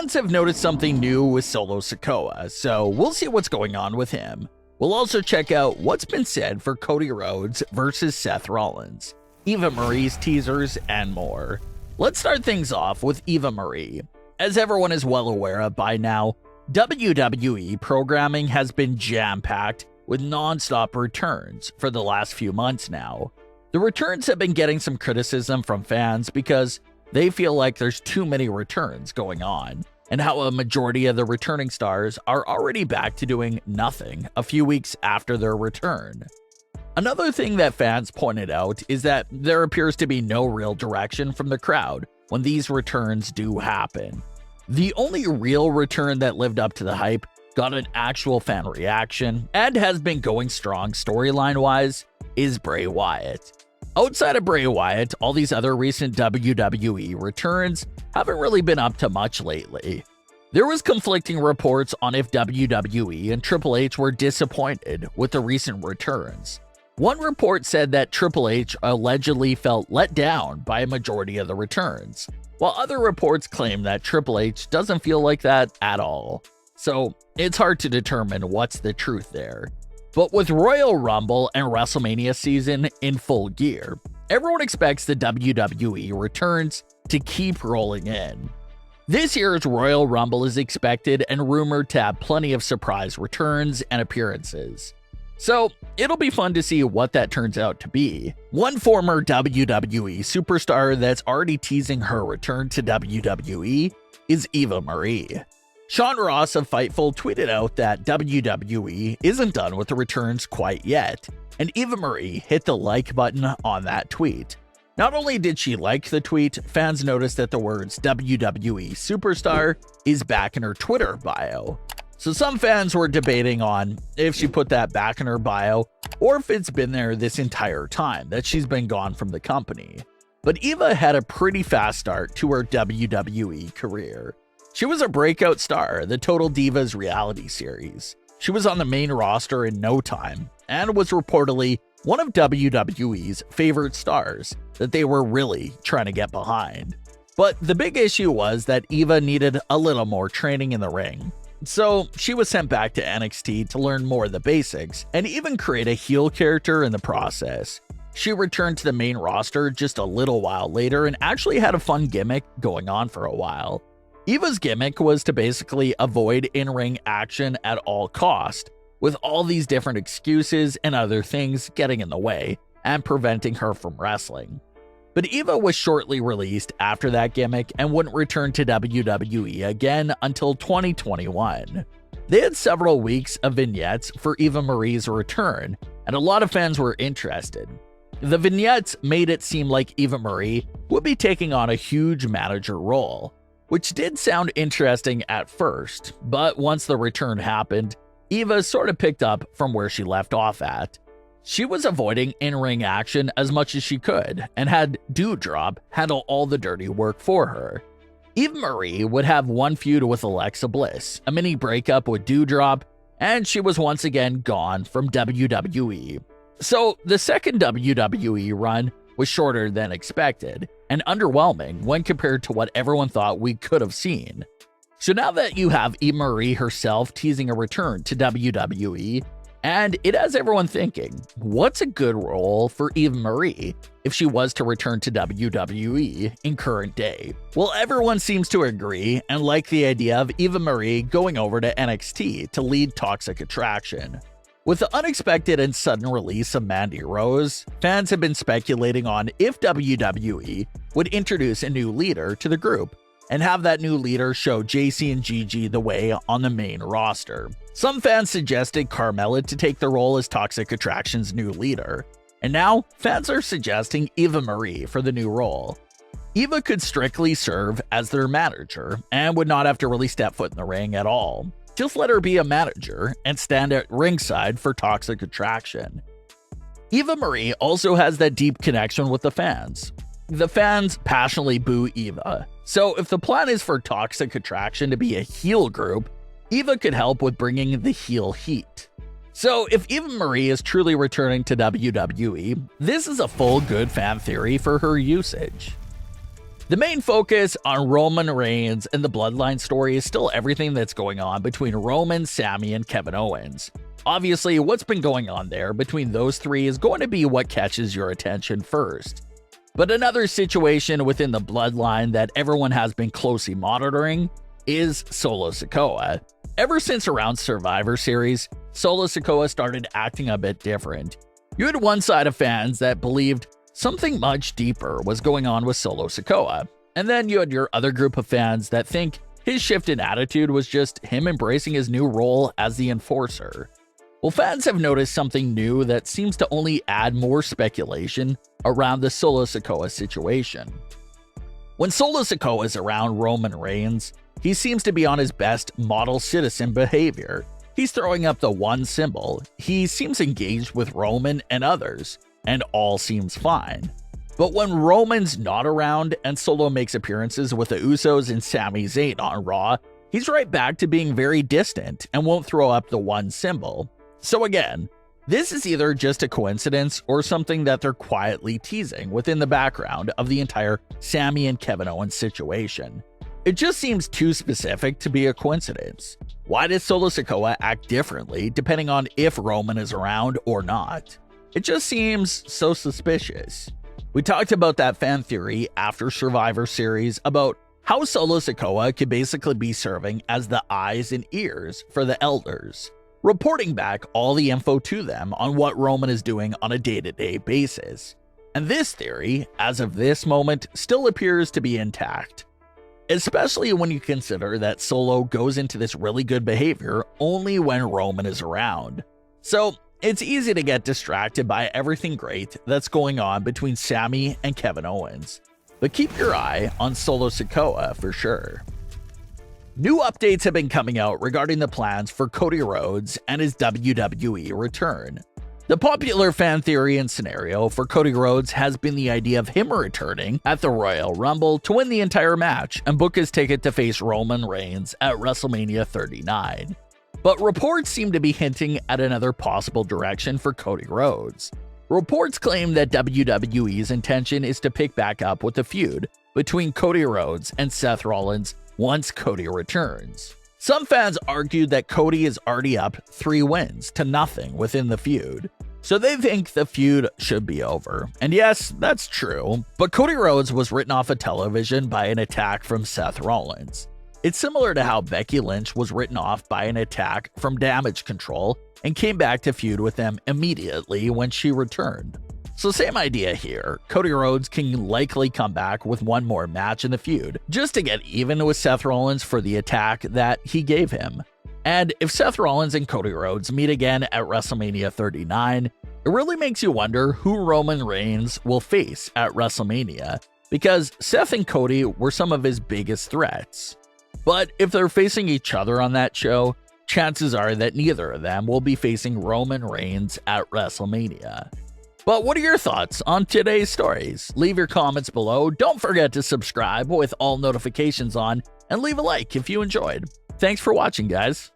fans have noticed something new with Solo Sikoa, so we'll see what's going on with him. We'll also check out what's been said for Cody Rhodes versus Seth Rollins, Eva Marie's teasers, and more. Let's start things off with Eva Marie. As everyone is well aware of by now, WWE programming has been jam-packed with non-stop returns for the last few months now. The returns have been getting some criticism from fans because they feel like there's too many returns going on, and how a majority of the returning stars are already back to doing nothing a few weeks after their return. Another thing that fans pointed out is that there appears to be no real direction from the crowd when these returns do happen. The only real return that lived up to the hype, got an actual fan reaction, and has been going strong storyline-wise is Bray Wyatt. Outside of Bray Wyatt, all these other recent WWE returns haven't really been up to much lately. There was conflicting reports on if WWE and Triple H were disappointed with the recent returns. One report said that Triple H allegedly felt let down by a majority of the returns, while other reports claim that Triple H doesn't feel like that at all. So it's hard to determine what's the truth there. But with Royal Rumble and WrestleMania season in full gear, everyone expects the WWE returns to keep rolling in. This year's Royal Rumble is expected and rumored to have plenty of surprise returns and appearances. So it'll be fun to see what that turns out to be. One former WWE superstar that's already teasing her return to WWE is Eva Marie. Sean Ross of Fightful tweeted out that WWE isn't done with the returns quite yet, and Eva Marie hit the like button on that tweet. Not only did she like the tweet, fans noticed that the words WWE Superstar is back in her Twitter bio. So some fans were debating on if she put that back in her bio, or if it's been there this entire time that she's been gone from the company. But Eva had a pretty fast start to her WWE career. She was a breakout star in the Total Divas reality series. She was on the main roster in no time, and was reportedly one of WWE's favorite stars that they were really trying to get behind. But the big issue was that Eva needed a little more training in the ring. So she was sent back to NXT to learn more of the basics, and even create a heel character in the process. She returned to the main roster just a little while later and actually had a fun gimmick going on for a while. Eva's gimmick was to basically avoid in-ring action at all cost, with all these different excuses and other things getting in the way and preventing her from wrestling. But Eva was shortly released after that gimmick and wouldn't return to WWE again until 2021. They had several weeks of vignettes for Eva Marie's return, and a lot of fans were interested. The vignettes made it seem like Eva Marie would be taking on a huge manager role, which did sound interesting at first, but once the return happened, Eva sort of picked up from where she left off at. She was avoiding in-ring action as much as she could, and had Doudrop handle all the dirty work for her. Eva Marie would have one feud with Alexa Bliss, a mini breakup with Doudrop, and she was once again gone from WWE. So the second WWE run was shorter than expected, and underwhelming when compared to what everyone thought we could have seen. So now that you have Eva Marie herself teasing a return to WWE, and it has everyone thinking, what's a good role for Eva Marie if she was to return to WWE in current day? Well, everyone seems to agree and like the idea of Eva Marie going over to NXT to lead Toxic Attraction. With the unexpected and sudden release of Mandy Rose, fans have been speculating on if WWE would introduce a new leader to the group, and have that new leader show JC and Gigi the way on the main roster. Some fans suggested Carmella to take the role as Toxic Attraction's new leader, and now fans are suggesting Eva Marie for the new role. Eva could strictly serve as their manager, and would not have to really step foot in the ring at all. Just let her be a manager and stand at ringside for Toxic Attraction. Eva Marie also has that deep connection with the fans. The fans passionately boo Eva, so if the plan is for Toxic Attraction to be a heel group, Eva could help with bringing the heel heat. So if Eva Marie is truly returning to WWE, this is a full good fan theory for her usage. The main focus on Roman Reigns and the Bloodline story is still everything that's going on between Roman, Sami, and Kevin Owens. Obviously, what's been going on there between those three is going to be what catches your attention first. But another situation within the Bloodline that everyone has been closely monitoring is Solo Sikoa. Ever since around Survivor Series, Solo Sikoa started acting a bit different. You had one side of fans that believed something much deeper was going on with Solo Sikoa, and then you had your other group of fans that think his shift in attitude was just him embracing his new role as the enforcer. Well, fans have noticed something new that seems to only add more speculation around the Solo Sikoa situation. When Solo Sikoa is around Roman Reigns, he seems to be on his best model citizen behavior. He's throwing up the one symbol, he seems engaged with Roman and others, and all seems fine. But when Roman's not around and Solo makes appearances with the Usos and Sami Zayn on Raw, he's right back to being very distant and won't throw up the one symbol. So again, this is either just a coincidence or something that they're quietly teasing within the background of the entire Sami and Kevin Owens situation. It just seems too specific to be a coincidence. Why does Solo Sikoa act differently depending on if Roman is around or not? It just seems so suspicious. We talked about that fan theory after Survivor Series about how Solo Sikoa could basically be serving as the eyes and ears for the elders, reporting back all the info to them on what Roman is doing on a day-to-day basis. And this theory, as of this moment, still appears to be intact, especially when you consider that Solo goes into this really good behavior only when Roman is around. So it's easy to get distracted by everything great that's going on between Sami and Kevin Owens. But keep your eye on Solo Sikoa for sure. New updates have been coming out regarding the plans for Cody Rhodes and his WWE return. The popular fan theory and scenario for Cody Rhodes has been the idea of him returning at the Royal Rumble to win the entire match and book his ticket to face Roman Reigns at WrestleMania 39. But reports seem to be hinting at another possible direction for Cody Rhodes. Reports claim that WWE's intention is to pick back up with the feud between Cody Rhodes and Seth Rollins once Cody returns. Some fans argued that Cody is already up 3 wins to nothing within the feud, so they think the feud should be over. And yes, that's true, but Cody Rhodes was written off of television by an attack from Seth Rollins. It's similar to how Becky Lynch was written off by an attack from Damage Control and came back to feud with them immediately when she returned. So same idea here, Cody Rhodes can likely come back with one more match in the feud, just to get even with Seth Rollins for the attack that he gave him. And if Seth Rollins and Cody Rhodes meet again at WrestleMania 39, it really makes you wonder who Roman Reigns will face at WrestleMania, because Seth and Cody were some of his biggest threats. But if they're facing each other on that show, chances are that neither of them will be facing Roman Reigns at WrestleMania. But what are your thoughts on today's stories? Leave your comments below. Don't forget to subscribe with all notifications on and leave a like if you enjoyed. Thanks for watching, guys.